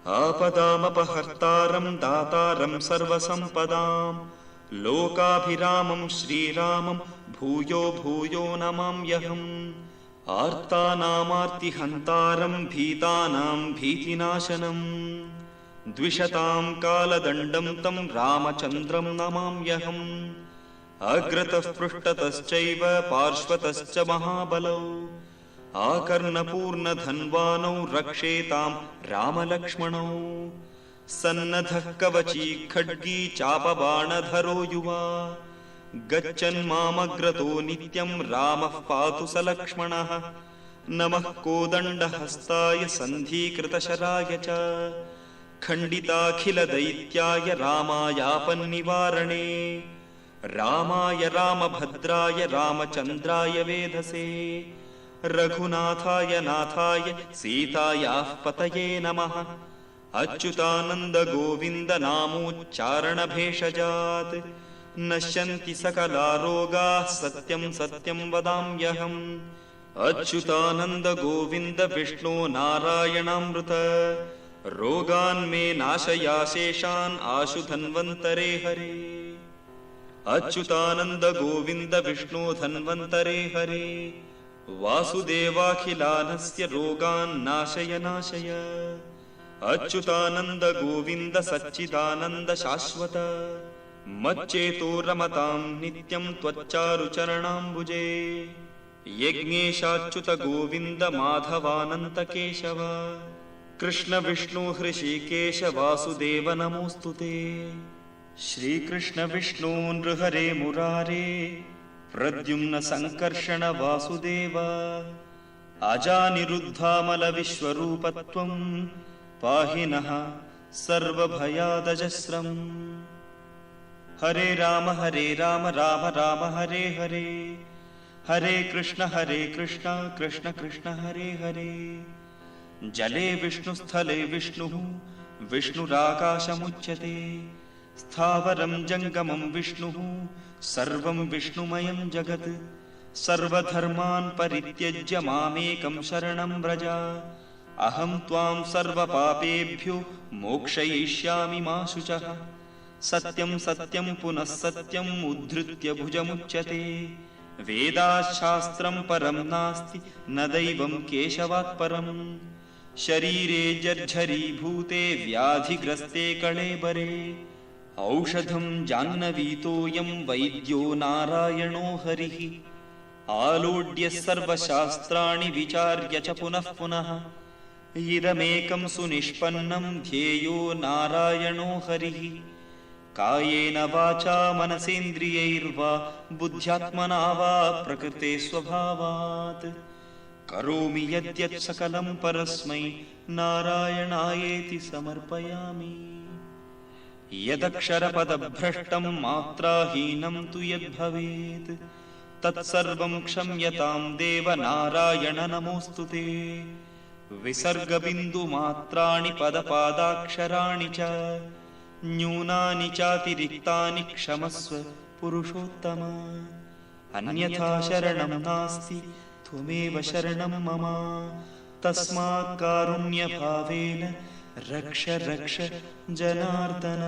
आपदामपहर्तारं दातारं सर्वसम्पदां लोकाभिरामं श्रीरामं भूयो भूयो नमाम्यहम्। आर्तानामार्तिहन्तारं भीतानां भीतिनाशनम् द्विषतां कालदण्डं तं रामचन्द्रं नमाम्यहम्। अग्रतः पृष्ठतश्चैव पार्श्वतश्च महाबलौ आकर्णपूर्णधन्वानौ रक्षेतां रामलक्ष्मणौ। सन्नद्धः कवची खड्गी चापबाणधरो युवा गच्छन् मामग्रतो नित्यं रामः पातु स लक्ष्मणः। नमः कोदण्डहस्ताय सन्धीकृतशराय च खण्डिताखिलदैत्याय रामायापन्निवारणे। रामाय रामभद्राय रामचन्द्राय वेधसे रघुनाथाय नाथाय सीतायाः पतये नमः। अच्युतानन्द गोविन्द नामोच्चारणभेषजात् नश्यन्ति सकला रोगाः सत्यं सत्यं वदाम्यहम्। अच्युतानन्द गोविन्द विष्णो नारायणामृत रोगान् मे नाशयाशेषान् आशु धन्वन्तरे हरे। अच्युतानन्द गोविन्द विष्णो धन्वन्तरे हरे वासुदेवाखिलानस्य रोगान् नाशय नाशय। अच्युतानन्द गोविन्द सच्चिदानन्द शाश्वत मच्चेतो रमतां नित्यं त्वच्चारुचरणाम्बुजे। यज्ञेशाच्युत गोविन्द माधवानन्त केशव कृष्ण विष्णु हृषीकेश वासुदेव नमोऽस्तुते। श्रीकृष्ण विष्णु नृहरे मुरारे प्रद्युम्न संकर्षण वासुदेव अजानिरुद्धामल विश्वरूपत्वं पाहि नः सर्वभयादजस्रम्। हरे राम राम राम हरे हरे हरे कृष्ण कृष्ण कृष्ण हरे हरे। जले विष्णुस्थले विष्णुः विष्णुराकाशमुच्यते स्थावरं जङ्गमं विष्णुः सर्वं विष्णुमयं जगत्। सर्वधर्मान् परित्यज्य मामेकं शरणं व्रज अहं त्वां सर्वपापेभ्यो मोक्षयिष्यामि मा शुचः। सत्यं सत्यं पुनः सत्यम् उद्धृत्य भुजमुच्यते वेदाशास्त्रं परं नास्ति न दैवं केशवात् परम्। शरीरे जर्झरीभूते व्याधिग्रस्ते कळेबरे औषधं जाह्नवीतोऽयं वैद्यो नारायणो हरिः। आलोड्य सर्वशास्त्राणि विचार्य च पुनः पुनः इदमेकं सुनिष्पन्नं ध्येयो नारायणो हरिः। कायेन वाचा मनसेन्द्रियैर्वा बुद्ध्यात्मना वा प्रकृते स्वभावात् करोमि यद्यत् सकलं परस्मै नारायणायेति समर्पयामि। यदक्षरपदभ्रष्टं मात्राहीनं तु यद्भवेत् तत्सर्वं क्षम्यतां देव नारायण नमोऽस्तुते। विसर्गबिन्दुमात्राणि पदपादाक्षराणि च न्यूनानि चातिरिक्तानि क्षमस्व पुरुषोत्तम। अन्यथा शरणं नास्ति त्वमेव शरणं मम तस्मात् कारुण्यभावेन रक्ष रक्ष जनार्दन।